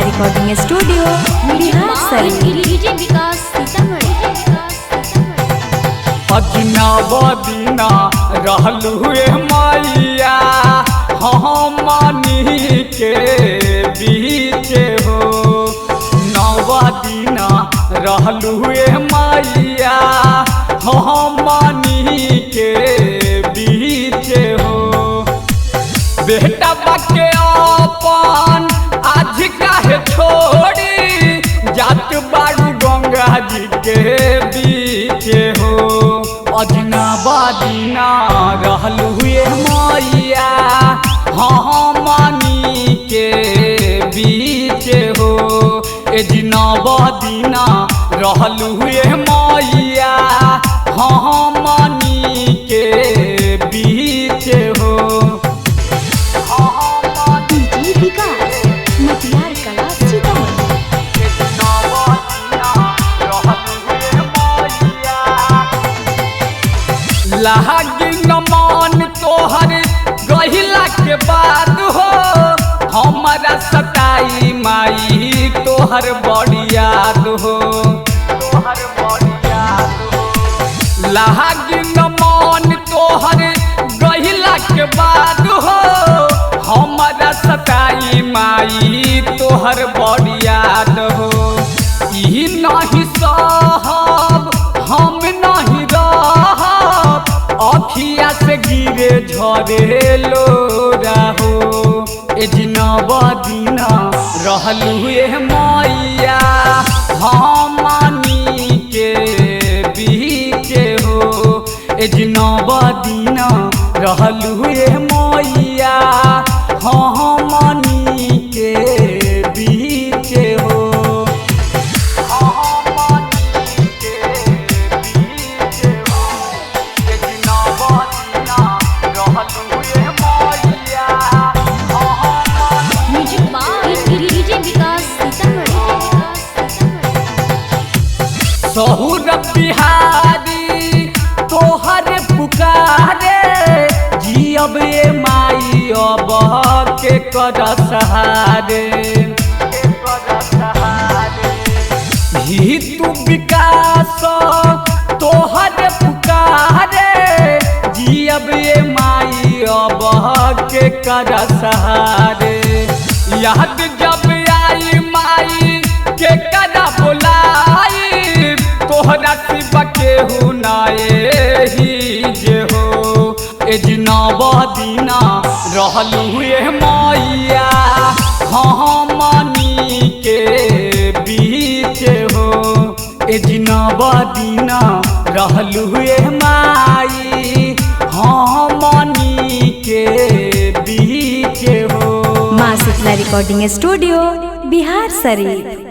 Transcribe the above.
Recording studio Bihar Sharif. DJ विकास सीतामढ़ी। अजनब दिना रहलू मैया हमनी के बीच हो। नव दिना रहलू मैया हमनी के बीच हो। बेटा बाके अपन आज काहे छोड़ी जात बारू गंगा जी के बीच हो। अजनब दिना रहलू मैया हमनी के बीच हो। अजनब दिना रहलू मैया हमनी के बीच हो। डीजे विकास मटियार कला सीतामढ़ी। लागी नमन तोहर गहिला के बाद हो। हमारा सताई माई तोहर बड़ी याद हो। लागी नमन तोहर गहिला के बाद हो। हमारा सताई माई तोहर बड़ी याद हो। ई नहीं सहब हम नहीं रहब अखिया से गिरे झरे लोरा हो। अजनब दिना रहलू मैया हमनी के बीच हो। अजनब दिना रहलू मैया हमनी के बीच हो। डीजे विकास सीतामढ़ी। सहुर बिहारी तोहर पुकारे जियब माई अब के कर सहारे। ही तू विकास तोहर पुकारे जियब माई अब के कर सहारे। याद जब आई माई के कदा बोलाई तोहरा शिव के हुनाए ही जे हो। अजनब दिना रहलू मैया हमनी के बीच हो। अजनब दिना रहलू माई हमनी के बीच हो। माँ शीतला रिकॉर्डिंग स्टूडियो बिहार शरीफ।